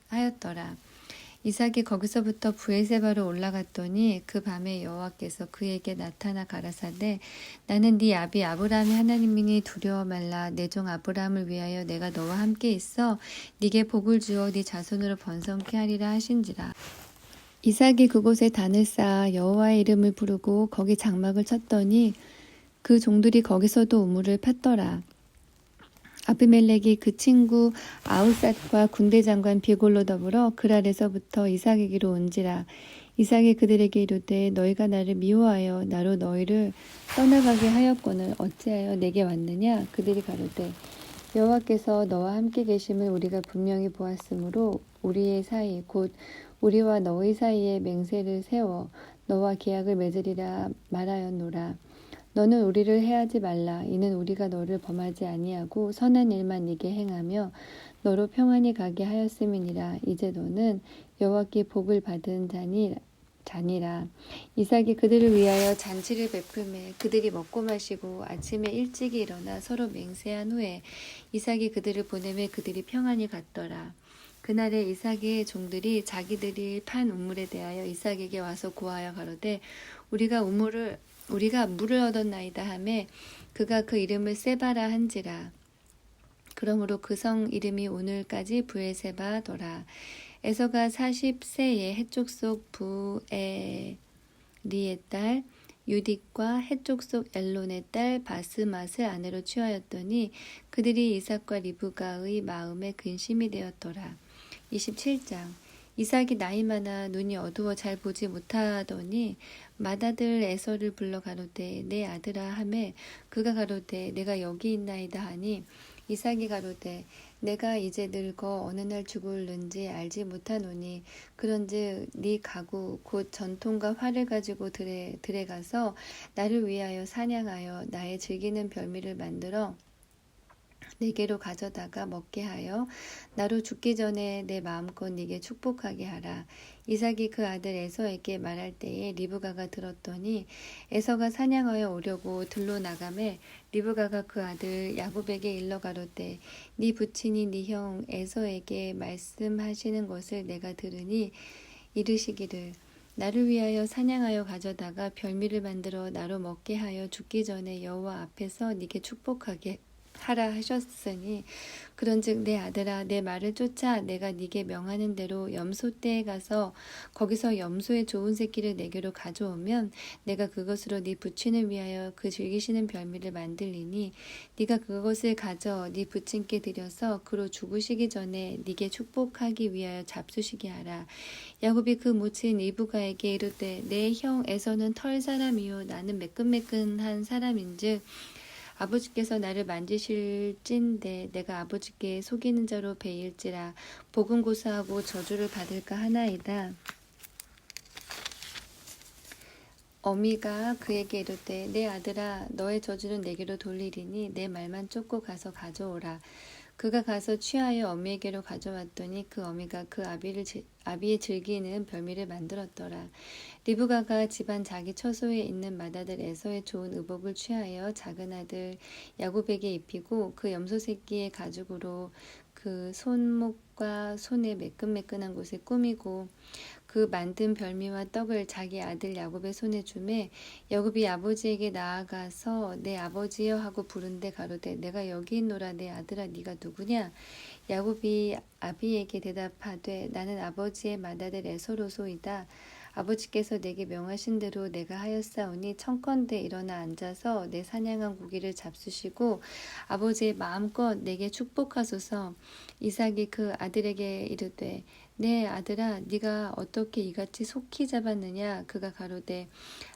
하였더라. 이삭이 거기서부터 브엘세바로 올라갔더니 그 밤에 여호와께서 그에게 나타나 가라사대 나는 네 아비 아브라함의 하나님이니 두려워 말라. 내 종 아브라함을 위하여 내가 너와 함께 있어 네게 복을 주어 네 자손으로 번성케 하리라 하신지라. 이삭이 그곳에 단을 쌓아 여호와의 이름을 부르고 거기 장막을 쳤더니 그 종들이 거기서도 우물을 팠더라. 아비멜렉이 그 친구 아우삿과 군대 장관 비골로 더불어 그랄에서부터 이삭에게로 온지라. 이삭이 그들에게 이르되 너희가 나를 미워하여 나로 너희를 떠나가게 하였거늘 어찌하여 내게 왔느냐. 그들이 가로되 여호와께서 너와 함께 계심을 우리가 분명히 보았으므로 우리의 사이 곧 우리와 너희 사이에 맹세를 세워 너와 계약을 맺으리라 말하였노라. 너는 우리를 해하지 말라. 이는 우리가 너를 범하지 아니하고 선한 일만 네게 행하며 너로 평안히 가게 하였음이니라. 이제 너는 여호와께 복을 받은 자니라. 이삭이 그들을 위하여 잔치를 베풀매 그들이 먹고 마시고 아침에 일찍이 일어나 서로 맹세한 후에 이삭이 그들을 보내매 그들이 평안히 갔더라. 그날에 이삭의 종들이 자기들이 판 우물에 대하여 이삭에게 와서 고하여 가로되 우리가 물을 얻었나이다 하매 그가 그 이름을 세바라 한지라. 그러므로 그 성 이름이 오늘까지 브엘세바더라. 에서가 40세에 해쪽 속 부에리의 딸 유딕과 해쪽 속 엘론의 딸 바스맛을 아내로 취하였더니 그들이 이삭과 리브가의 마음에 근심이 되었더라. 27장 이삭이 나이 많아 눈이 어두워 잘 보지 못하더니 맏아들 에서를 불러 가로되 내 아들아 하매 그가 가로되 내가 여기 있나이다 하니 이삭이 가로되 내가 이제 늙어 어느 날 죽을는지 알지 못하노니 그런즉 네 가구 곧 전통과 활을 가지고 들에 가서 나를 위하여 사냥하여 나의 즐기는 별미를 만들어 내게로 가져다가 먹게 하여 나로 죽기 전에 내 마음껏 네게 축복하게 하라. 이삭이 그 아들 에서에게 말할 때에 리브가가 들었더니 에서가 사냥하여 오려고 들로 나가매 리브가가 그 아들 야곱에게 일러 가로되 네 부친이 네 형 에서에게 말씀하시는 것을 내가 들으니 이르시기를 나를 위하여 사냥하여 가져다가 별미를 만들어 나로 먹게 하여 죽기 전에 여호와 앞에서 네게 축복하게 하라 하셨으니 그런즉 내 아들아 내 말을 쫓아 내가 네게 명하는 대로 염소떼에 가서 거기서 염소의 좋은 새끼를 내게로 가져오면 내가 그것으로 네 부친을 위하여 그 즐기시는 별미를 만들리니 네가 그것을 가져 네 부친께 드려서 그로 죽으시기 전에 네게 축복하기 위하여 잡수시게 하라. 야곱이 그 모친 리브가에게 이르되 내 형 에서는 털 사람이요 나는 매끈매끈한 사람인즉 아버지께서 나를 만지실진데 내가 아버지께 속이는 자로 베일지라 복은 고사하고 저주를 받을까 하나이다. 어미가 그에게 이르되 내 아들아 너의 저주는 내게로 돌리리니 내 말만 쫓고 가서 가져오라. 그가 가서 취하여 어미에게로 가져왔더니 그 어미가 그 아비의 즐기는 별미를 만들었더라. 리브가가 집안 자기 처소에 있는 맏아들 에서의 좋은 의복을 취하여 작은 아들 야곱에게 입히고 그 염소 새끼의 가죽으로 그 손목과 손의 매끈매끈한 곳에 꾸미고 그 만든 별미와 떡을 자기 아들 야곱의 손에 주매 야곱이 아버지에게 나아가서 내 아버지여 하고 부른데 가로되 내가 여기 있노라. 내 아들아 네가 누구냐? 야곱이 아비에게 대답하되 나는 아버지의 맏아들 에서로소이다. 아버지께서 내게 명하신 대로 내가 하였사오니 청컨대 일어나 앉아서 내 사냥한 고기를 잡수시고 아버지의 마음껏 내게 축복하소서. 이삭이 그 아들에게 이르되 내 아들아 네가 어떻게 이같이 속히 잡았느냐? 그가 가로되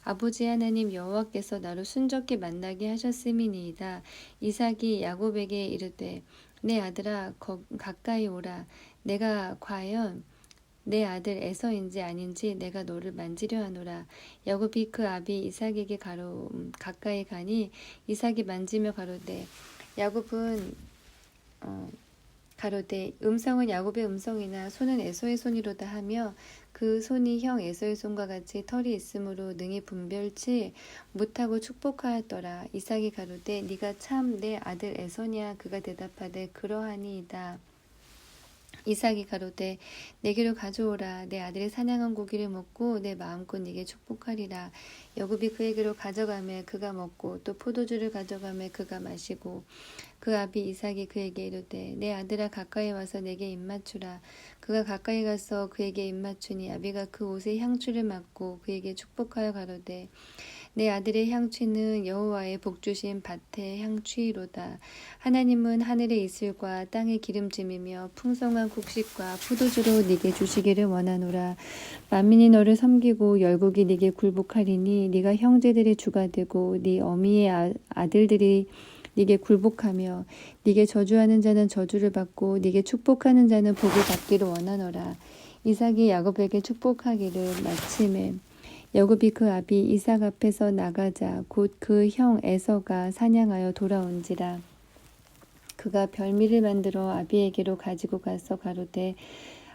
아버지 하나님 여호와께서 나로 순적히 만나게 하셨음이니이다. 이삭이 야곱에게 이르되 내 아들아 가까이 오라. 내가 과연 내 아들 에서인지 아닌지 내가 너를 만지려 하노라. 야곱이 그 아비 이삭에게 가까이 가니 이삭이 만지며 가로되 야곱은 가로되 음성은 야곱의 음성이나 손은 에서의 손이로다 하며 그 손이 형 에서의 손과 같이 털이 있으므로 능히 분별치 못하고 축복하였더라. 이삭이 가로되 네가 참 내 아들 에서냐? 그가 대답하되 그러하니이다. 이삭이 가로되 내게로 가져오라. 내 아들의 사냥한 고기를 먹고 내 마음껏 네게 축복하리라. 야곱이 그에게로 가져가매 그가 먹고 또 포도주를 가져가매 그가 마시고 그 아비 이삭이 그에게 이르되 내 아들아 가까이 와서 내게 입맞추라. 그가 가까이 가서 그에게 입맞추니 아비가 그 옷에 향취를 맡고 그에게 축복하여 가로되 내 아들의 향취는 여호와의 복주신 밭의 향취로다. 하나님은 하늘의 이슬과 땅의 기름짐이며 풍성한 곡식과 포도주로 네게 주시기를 원하노라. 만민이 너를 섬기고 열국이 네게 굴복하리니 네가 형제들의 주가 되고 네 어미의 아들들이 네게 굴복하며 네게 저주하는 자는 저주를 받고 네게 축복하는 자는 복을 받기를 원하노라. 이삭이 야곱에게 축복하기를 마침에 야곱이 그 아비 이삭 앞에서 나가자 곧 그 형 에서가 사냥하여 돌아온지라. 그가 별미를 만들어 아비에게로 가지고 가서 가로되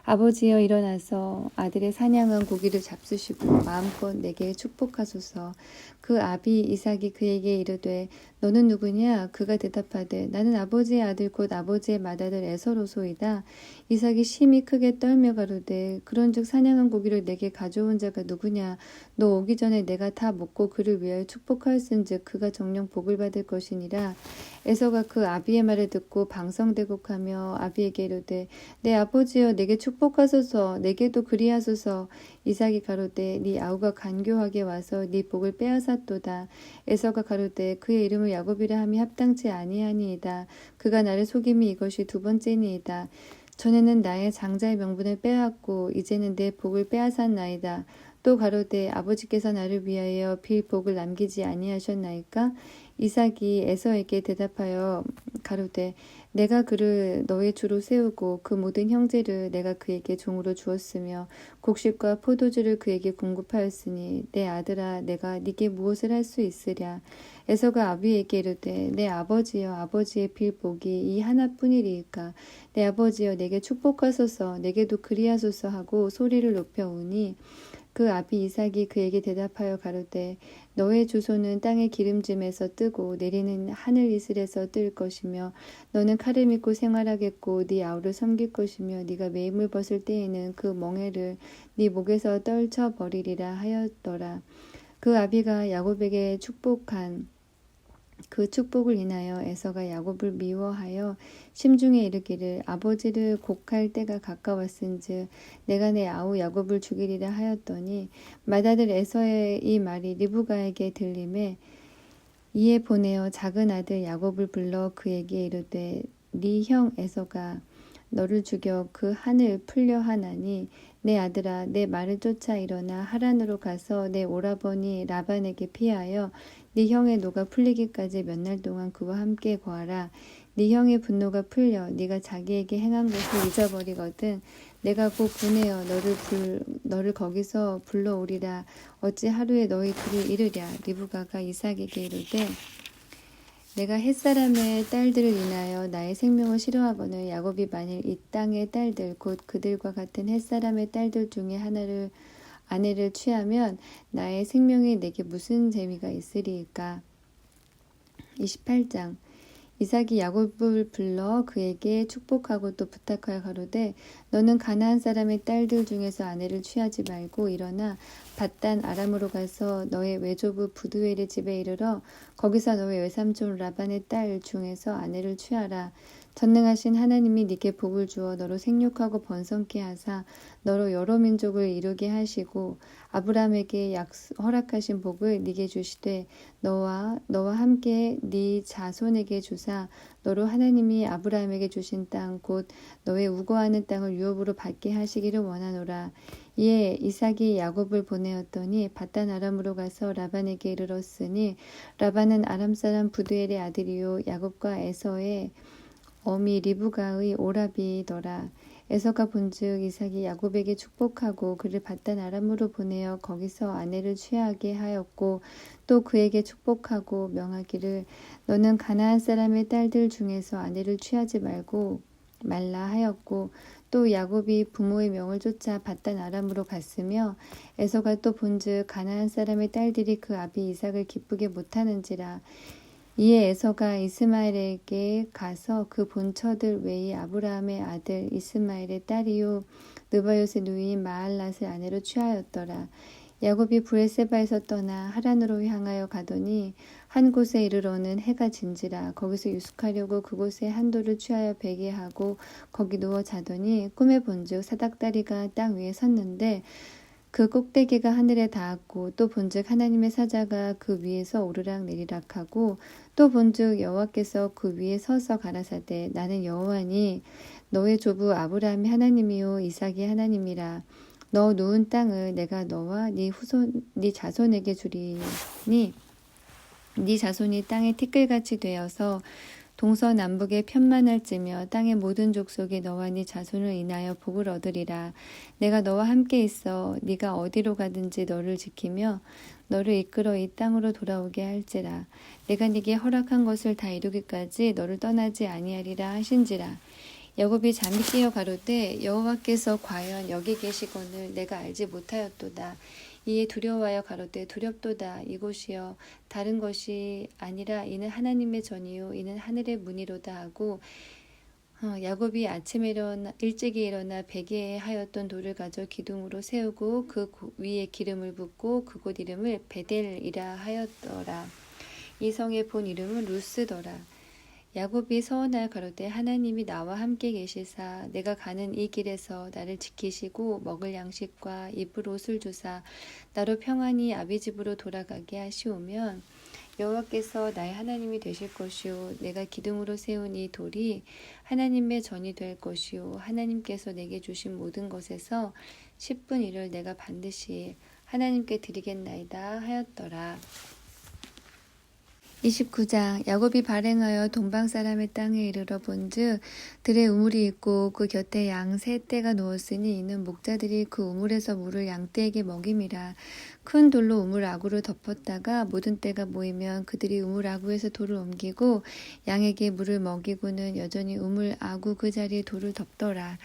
아버지여 일어나서 아들의 사냥한 고기를 잡수시고 마음껏 내게 축복하소서. 그 아비 이삭이 그에게 이르되 너는 누구냐? 그가 대답하되 나는 아버지의 아들 곧 아버지의 맏아들 에서로소이다. 이삭이 심히 크게 떨며 가로되 그런즉 사냥한 고기를 내게 가져온 자가 누구냐? 너 오기 전에 내가 다 먹고 그를 위하여 축복하였은즉 그가 정녕 복을 받을 것이니라. 에서가 그 아비의 말을 듣고 방성대곡하며 아비에게 이르되 내 아버지여 내게 축복하소서. 내게도 그리하소서. 이삭이 가로되 네 아우가 간교하게 와서 네 복을 빼앗았도다. 에서가 가로되 그의 이름을 야곱이라 함이 합당치 아니하니이다. 그가 나를 속임이 이것이 두 번째니이다. 전에는 나의 장자의 명분을 빼앗고 이제는 내 복을 빼앗았나이다. 또 가로되 아버지께서 나를 위하여 빌 복을 남기지 아니하셨나이까? 이삭이 에서에게 대답하여 가로되 내가 그를 너의 주로 세우고 그 모든 형제를 내가 그에게 종으로 주었으며 곡식과 포도주를 그에게 공급하였으니 내 아들아 내가 네게 무엇을 할 수 있으랴. 에서가 아비에게 이르되 내 아버지여 아버지의 빌 복이 이 하나뿐이리이까. 내 아버지여 내게 축복하소서 내게도 그리하소서 하고 소리를 높여오니 그 아비 이삭이 그에게 대답하여 가로되 너의 주소는 땅의 기름짐에서 뜨고 내리는 하늘 이슬에서 뜰 것이며 너는 칼을 믿고 생활하겠고 네 아우를 섬길 것이며 네가 매임을 벗을 때에는 그 멍에를 네 목에서 떨쳐 버리리라 하였더라. 그 아비가 야곱에게 축복한 그 축복을 인하여 에서가 야곱을 미워하여 심중에 이르기를 아버지를 곡할 때가 가까웠은즉 내가 내 아우 야곱을 죽이리라 하였더니 맏아들 에서의 이 말이 리브가에게 들림에 이에 보내어 작은 아들 야곱을 불러 그에게 이르되 네 형 에서가 너를 죽여 그 한을 풀려 하나니 내 아들아 내 말을 쫓아 일어나 하란으로 가서 내 오라버니 라반에게 피하여 네 형의 노가 풀리기까지 몇 날 동안 그와 함께 거하라. 네 형의 분노가 풀려 네가 자기에게 행한 것을 잊어버리거든 내가 곧 보내어 너를 거기서 불러오리라. 어찌 하루에 너희 둘이 이르랴. 리브가가 이삭에게 이르되 내가 햇사람의 딸들을 인하여 나의 생명을 싫어하거늘 야곱이 만일 이 땅의 딸들 곧 그들과 같은 햇사람의 딸들 중에 하나를 아내를 취하면 나의 생명이 내게 무슨 재미가 있으리이까. 28장 이삭이 야곱을 불러 그에게 축복하고 또 부탁하여 가로되 너는 가나안 사람의 딸들 중에서 아내를 취하지 말고 일어나 밧단 아람으로 가서 너의 외조부 부두엘의 집에 이르러 거기서 너의 외삼촌 라반의 딸 중에서 아내를 취하라. 전능하신 하나님이 네게 복을 주어 너로 생육하고 번성케 하사 너로 여러 민족을 이루게 하시고 아브라함에게 허락하신 복을 네게 주시되 너와 함께 네 자손에게 주사 너로 하나님이 아브라함에게 주신 땅 곧 너의 우거하는 땅을 유업으로 받게 하시기를 원하노라. 이에 이삭이 야곱을 보내었더니 밧단 아람으로 가서 라반에게 이르렀으니 라반은 아람 사람 부두엘의 아들이요 야곱과 에서의 어미 리브가의 오라비더라. 에서가 본즉 이삭이 야곱에게 축복하고 그를 밧단 아람으로 보내어 거기서 아내를 취하게 하였고 또 그에게 축복하고 명하기를 너는 가나안 사람의 딸들 중에서 아내를 취하지 말라 하였고 또 야곱이 부모의 명을 쫓아 밧단 아람으로 갔으며 에서가 또 본즉 가나안 사람의 딸들이 그 아비 이삭을 기쁘게 못하는지라. 이에 에서가 이스마엘에게 가서 그 본처들 외의 아브라함의 아들 이스마엘의 딸이요 느바요의 누이인 마할랏을 아내로 취하였더라. 야곱이 브레세바에서 떠나 하란으로 향하여 가더니 한 곳에 이르러는 해가 진지라. 거기서 유숙하려고 그곳에 한 돌을 취하여 베게 하고 거기 누워 자더니 꿈에 본즉 사닥다리가 땅 위에 섰는데 그 꼭대기가 하늘에 닿았고 또 본즉 하나님의 사자가 그 위에서 오르락내리락 하고 또 본즉 여호와께서 그 위에 서서 가라사대 나는 여호와니 너의 조부 아브라함의 하나님이요 이삭의 하나님이라. 너 누운 땅을 내가 너와 네 자손에게 주리니 네 자손이 땅의 티끌같이 되어서 동서남북에 편만할지며 땅의 모든 족속이 너와 네 자손을 인하여 복을 얻으리라. 내가 너와 함께 있어 네가 어디로 가든지 너를 지키며 너를 이끌어 이 땅으로 돌아오게 할지라. 내가 네게 허락한 것을 다 이루기까지 너를 떠나지 아니하리라 하신지라. 야곱이 잠이 깨어 가로되 여호와께서 과연 여기 계시거늘 내가 알지 못하였도다. 이에 두려워하여 가로되 두렵도다. 이곳이여 다른 것이 아니라 이는 하나님의 전이요 이는 하늘의 문이로다 하고 야곱이 아침에 일찍이 일어나 베개 하였던 돌을 가져 기둥으로 세우고 그 위에 기름을 붓고 그곳 이름을 베델이라 하였더라. 이 성의 본 이름은 루스더라. 야곱이 서원하여 가로되 하나님이 나와 함께 계시사 내가 가는 이 길에서 나를 지키시고 먹을 양식과 입을 옷을 주사 나로 평안히 아비 집으로 돌아가게 하시오면 여호와께서 나의 하나님이 되실 것이요 내가 기둥으로 세운 이 돌이 하나님의 전이 될 것이요 하나님께서 내게 주신 모든 것에서 10분 1을 내가 반드시 하나님께 드리겠나이다 하였더라. 29장 야곱이 발행하여 동방 사람의 땅에 이르러 본즉 들에 우물이 있고 그 곁에 양 세 떼가 누웠으니 이는 목자들이 그 우물에서 물을 양떼에게 먹임이라. 큰 돌로 우물 아구를 덮었다가 모든 떼가 모이면 그들이 우물 아구에서 돌을 옮기고 양에게 물을 먹이고는 여전히 우물 아구 그 자리에 돌을 덮더라.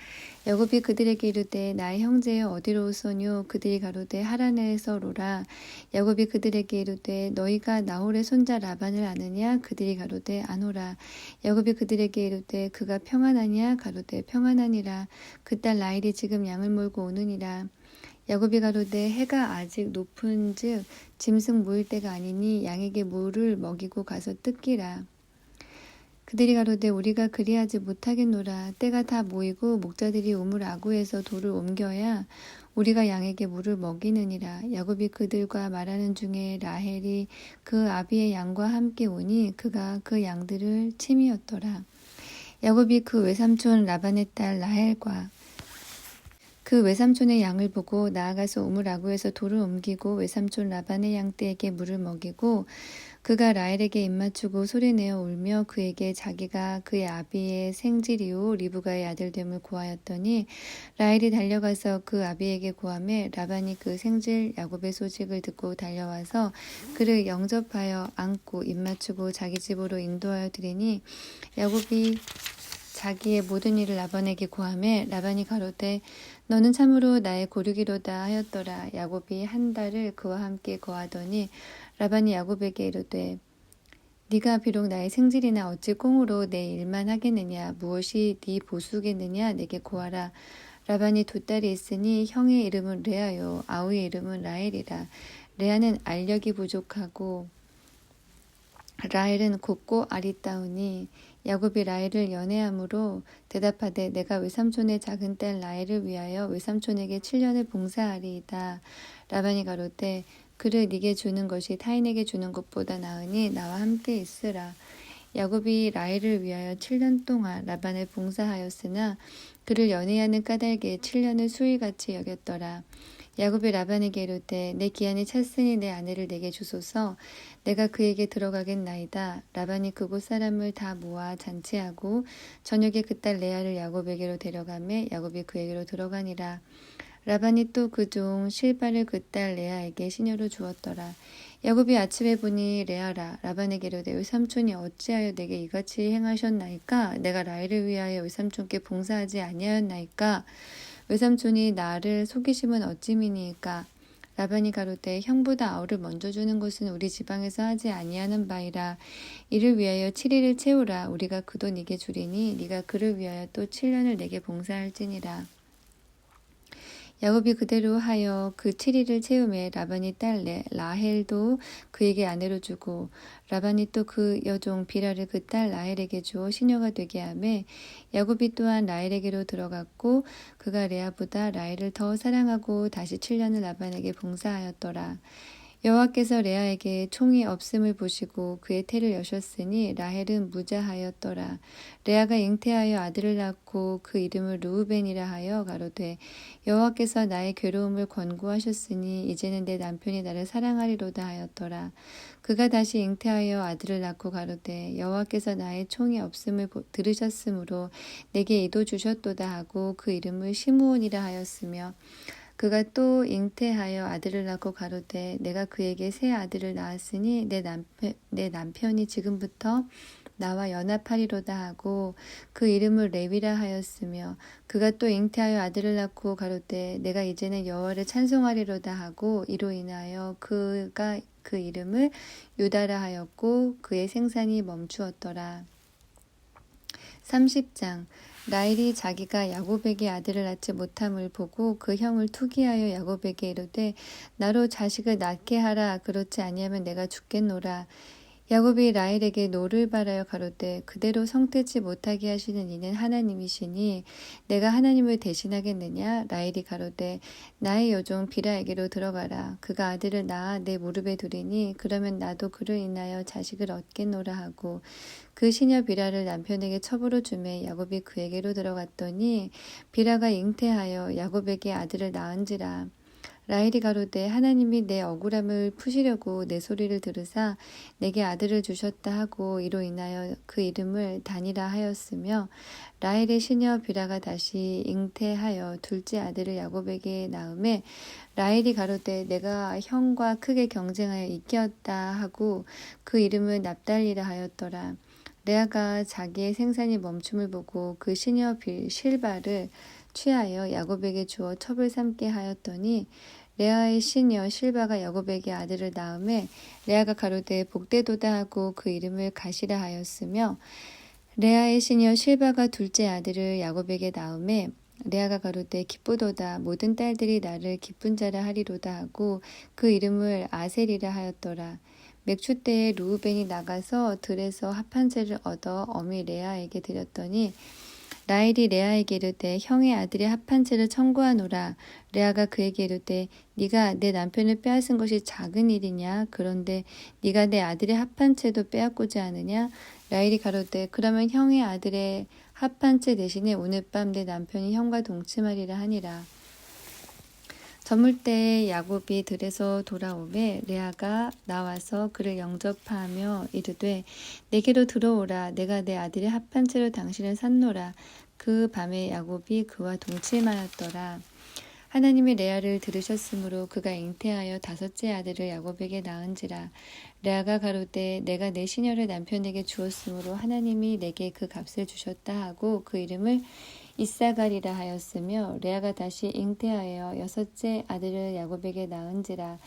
야곱이 그들에게 이르되 나의 형제여 어디로 오소뇨 그들이 가로되 하란에서로라. 야곱이 그들에게 이르되 너희가 나홀의 손자 라반을 아느냐 그들이 가로되 아노라. 야곱이 그들에게 이르되 그가 평안하냐 가로되 평안하니라. 그 딸 라헬이 지금 양을 몰고 오느니라. 야곱이 가로되 해가 아직 높은즉 짐승 모일 때가 아니니 양에게 물을 먹이고 가서 뜯기라. 그들이 가로되 우리가 그리하지 못하겠노라. 때가 다 모이고 목자들이 우물 아구에서 돌을 옮겨야 우리가 양에게 물을 먹이느니라. 야곱이 그들과 말하는 중에 라헬이 그 아비의 양과 함께 오니 그가 그 양들을 치미었더라. 야곱이 그 외삼촌 라반의 딸 라헬과 그 외삼촌의 양을 보고 나아가서 우물 아구에서 돌을 옮기고 외삼촌 라반의 양떼에게 물을 먹이고 그가 라헬에게 입맞추고 소리내어 울며 그에게 자기가 그의 아비의 생질이요 리브가의 아들됨을 고하였더니 라헬이 달려가서 그 아비에게 고하매 라반이 그 생질 야곱의 소식을 듣고 달려와서 그를 영접하여 안고 입맞추고 자기 집으로 인도하여 드리니 야곱이 자기의 모든 일을 라반에게 고하매 라반이 가로되 너는 참으로 나의 고르기로다 하였더라. 야곱이 한 달을 그와 함께 거하더니 라반이 야곱에게 이르되 네가 비록 나의 생질이나 어찌 꽁으로 내 일만 하겠느냐 무엇이 네 보수겠느냐 내게 고하라. 라반이 두 딸이 있으니 형의 이름은 레아요 아우의 이름은 라헬이라. 레아는 알력이 부족하고 라헬은 곱고 아리따우니 야곱이 라헬을 연애함으로 대답하되 내가 외삼촌의 작은 딸 라헬을 위하여 외삼촌에게 7년을 봉사하리이다. 라반이 가로되 그를 네게 주는 것이 타인에게 주는 것보다 나으니 나와 함께 있으라. 야곱이 라헬을 위하여 7년 동안 라반을 봉사하였으나 그를 연애하는 까닭에 7년을 수일같이 여겼더라. 야곱이 라반에게 이르되 내 기한이 찼으니 내 아내를 내게 주소서. 내가 그에게 들어가겠나이다. 라반이 그곳 사람을 다 모아 잔치하고 저녁에 그 딸 레아를 야곱에게로 데려가매 야곱이 그에게로 들어가니라. 라반이 또 그 종 실바를 그 딸 레아에게 시녀로 주었더라. 야곱이 아침에 보니 레아라. 라반에게 이르되 외삼촌이 어찌하여 내게 이같이 행하셨나이까? 내가 라헬을 위하여 외삼촌께 봉사하지 아니하였나이까? 외삼촌이 나를 속이심은 어찌미니이까? 라반이 가로되 형보다 아우를 먼저 주는 것은 우리 지방에서 하지 아니하는 바이라. 이를 위하여 7일을 채우라. 우리가 그 돈 네게 주리니 네가 그를 위하여 또 7년을 내게 봉사할지니라. 야곱이 그대로 하여 그 7일을 채우매 라반이 딸 라헬도 그에게 아내로 주고 라반이 또 그 여종 비라를 그 딸 라헬에게 주어 시녀가 되게 하매 야곱이 또한 라헬에게로 들어갔고 그가 레아보다 라헬을 더 사랑하고 다시 7년을 라반에게 봉사하였더라. 여호와께서 레아에게 총이 없음을 보시고 그의 태를 여셨으니 라헬은 무자하였더라. 레아가 잉태하여 아들을 낳고 그 이름을 르우벤이라 하여 가로되 여호와께서 나의 괴로움을 권고하셨으니 이제는 내 남편이 나를 사랑하리로다 하였더라. 그가 다시 잉태하여 아들을 낳고 가로되 여호와께서 나의 총이 없음을 들으셨으므로 내게 이도 주셨도다 하고 그 이름을 시므온이라 하였으며 그가 또 잉태하여 아들을 낳고 가로되 내가 그에게 새 아들을 낳았으니 내 남편이 지금부터 나와 연합하리로다 하고 그 이름을 레위라 하였으며 그가 또 잉태하여 아들을 낳고 가로되 내가 이제는 여호와를 찬송하리로다 하고 이로 인하여 그가 그 이름을 유다라 하였고 그의 생산이 멈추었더라. 30장 라헬이 자기가 야곱에게 아들을 낳지 못함을 보고 그 형을 투기하여 야곱에게 이르되 나로 자식을 낳게 하라. 그렇지 아니하면 내가 죽겠노라. 야곱이 라헬에게 노를 바라여 가로되 그대로 성태치 못하게 하시는 이는 하나님이시니 내가 하나님을 대신하겠느냐. 라헬이 가로되 나의 여종 비라에게로 들어가라. 그가 아들을 낳아 내 무릎에 두리니 그러면 나도 그를 인하여 자식을 얻겠노라 하고 그 시녀 비라를 남편에게 첩으로 주매 야곱이 그에게로 들어갔더니 비라가 잉태하여 야곱에게 아들을 낳은지라. 라헬이 가로되 하나님이 내 억울함을 푸시려고 내 소리를 들으사 내게 아들을 주셨다 하고 이로 인하여 그 이름을 단이라 하였으며 라헬의 시녀 비라가 다시 잉태하여 둘째 아들을 야곱에게 낳음에 라헬이 가로되 내가 형과 크게 경쟁하여 이겼다 하고 그 이름을 납달리라 하였더라. 레아가 자기의 생산이 멈춤을 보고 그 시녀 실바를 취하여 야곱에게 주어 첩을 삼게 하였더니 레아의 시녀 실바가 야곱에게 아들을 낳음에 레아가 가로되 복되도다 하고 그 이름을 가시라 하였으며 레아의 시녀 실바가 둘째 아들을 야곱에게 낳음에 레아가 가로되 기쁘도다 모든 딸들이 나를 기쁜 자라 하리로다 하고 그 이름을 아셀이라 하였더라. 맥추 때에 루우벤이 나가서 들에서 합한채를 얻어 어미 레아에게 드렸더니 라헬이 레아에게 이르되 형의 아들의 합한채를 청구하노라. 레아가 그에게 이르되 네가 내 남편을 빼앗은 것이 작은 일이냐. 그런데 네가 내 아들의 합한채도 빼앗고자 하느냐. 라헬이 가로되 그러면 형의 아들의 합한채 대신에 오늘 밤 내 남편이 형과 동침하리라 하니라. 저물 때에 야곱이 들에서 돌아오매 레아가 나와서 그를 영접하며 이르되 내게로 들어오라. 내가 내 아들의 합한채로 당신을 샀노라. 그 밤에 야곱이 그와 동침하였더라. 하나님이 레아를 들으셨으므로 그가 잉태하여 다섯째 아들을 야곱에게 낳은지라. 레아가 가로되 내가 내 시녀를 남편에게 주었으므로 하나님이 내게 그 값을 주셨다 하고 그 이름을 이사갈이라 하였으며 레아가 다시 잉태하여 여섯째 아들을 야곱에게 낳은지라.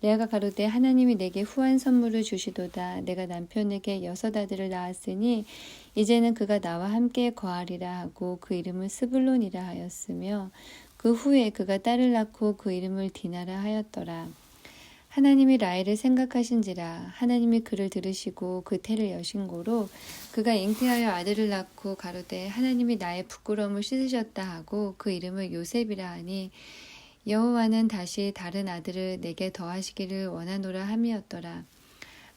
레아가 가로되 하나님이 내게 후한 선물을 주시도다. 내가 남편에게 여섯 아들을 낳았으니 이제는 그가 나와 함께 거하리라 하고 그 이름을 스불론이라 하였으며 그 후에 그가 딸을 낳고 그 이름을 디나라 하였더라. 하나님이 라헬을 생각하신지라. 하나님이 그를 들으시고 그 태를 여신고로 그가 잉태하여 아들을 낳고 가로되 하나님이 나의 부끄러움을 씻으셨다 하고 그 이름을 요셉이라 하니 여호와는 다시 다른 아들을 내게 더하시기를 원하노라 함이었더라.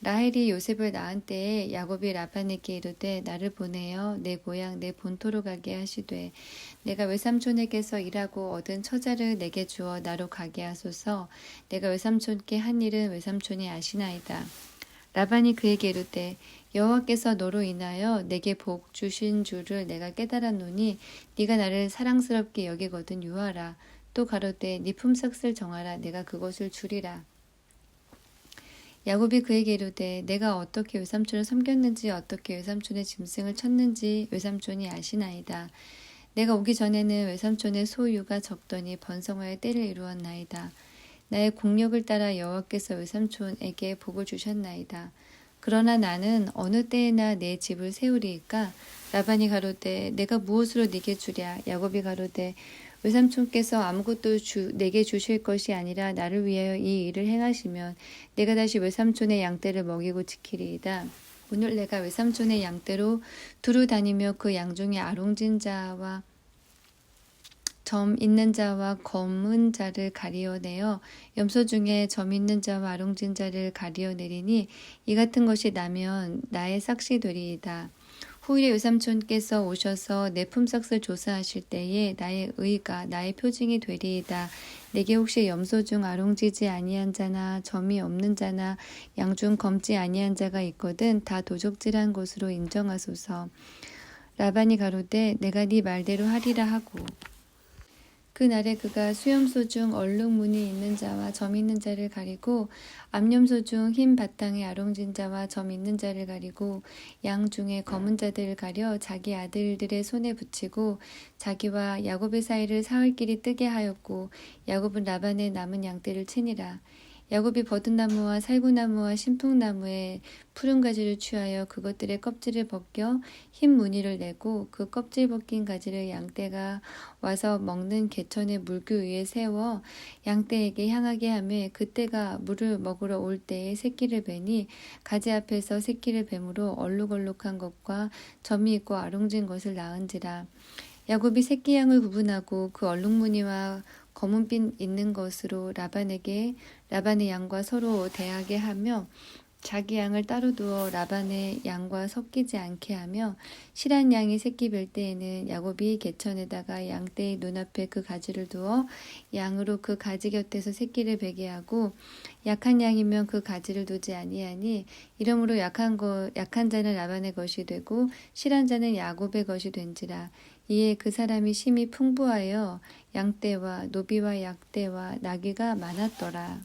라헬이 요셉을 낳은 때에 야곱이 라반에게 이르되 나를 보내어 내 고향 내 본토로 가게 하시되 내가 외삼촌에게서 일하고 얻은 처자를 내게 주어 나로 가게 하소서. 내가 외삼촌께 한 일은 외삼촌이 아시나이다. 라반이 그에게 이르되 여호와께서 너로 인하여 내게 복 주신 줄을 내가 깨달았노니 네가 나를 사랑스럽게 여기거든 유하라. 또 가로되 네 품삯을 정하라. 내가 그것을 주리라. 야곱이 그에게 이르되 내가 어떻게 외삼촌을 섬겼는지 어떻게 외삼촌의 짐승을 쳤는지 외삼촌이 아시나이다. 내가 오기 전에는 외삼촌의 소유가 적더니 번성하여 때를 이루었나이다. 나의 공력을 따라 여호와께서 외삼촌에게 복을 주셨나이다. 그러나 나는 어느 때에나 내 집을 세우리이까. 라반이 가로되 내가 무엇으로 네게 주랴. 야곱이 가로되 외삼촌께서 아무것도 내게 주실 것이 아니라 나를 위하여 이 일을 행하시면 내가 다시 외삼촌의 양떼를 먹이고 지키리이다. 오늘 내가 외삼촌의 양떼로 두루 다니며 그 양 중에 아롱진 자와 점 있는 자와 검은 자를 가리어내어 염소 중에 점 있는 자와 아롱진 자를 가리어내리니 이 같은 것이 나면 나의 삭시 되리이다. 후일에 외삼촌께서 오셔서 내 품삯을 조사하실 때에 나의 의가 나의 표징이 되리이다. 내게 혹시 염소 중 아롱지지 아니한 자나 점이 없는 자나 양 중 검지 아니한 자가 있거든 다 도적질한 것으로 인정하소서. 라반이 가로되 내가 네 말대로 하리라 하고 그날에 그가 수염소 중 얼룩무늬 있는 자와 점 있는 자를 가리고 암염소 중 흰 바탕의 아롱진 자와 점 있는 자를 가리고 양 중에 검은 자들을 가려 자기 아들들의 손에 붙이고 자기와 야곱의 사이를 사흘길이 뜨게 하였고 야곱은 라반의 남은 양떼를 치니라. 야곱이 버드나무와 살구나무와 신풍나무의 푸른 가지를 취하여 그것들의 껍질을 벗겨 흰 무늬를 내고 그 껍질 벗긴 가지를 양떼가 와서 먹는 개천의 물교 위에 세워 양떼에게 향하게 하며 그때가 물을 먹으러 올 때에 새끼를 베니 가지 앞에서 새끼를 뱀으로 얼룩얼룩한 것과 점이 있고 아롱진 것을 낳은지라. 야곱이 새끼 양을 구분하고 그 얼룩무늬와 검은빛 있는 것으로 라반의 양과 서로 대하게 하며 자기 양을 따로 두어 라반의 양과 섞이지 않게 하며 실한 양이 새끼 뵐 때에는 야곱이 개천에다가 양떼의 눈앞에 그 가지를 두어 양으로 그 가지 곁에서 새끼를 베게 하고 약한 양이면 그 가지를 두지 아니하니 이러므로 약한 자는 라반의 것이 되고 실한 자는 야곱의 것이 된지라. 이에 그 사람이 심히 풍부하여 양떼와 노비와 약떼와 나귀가 많았더라.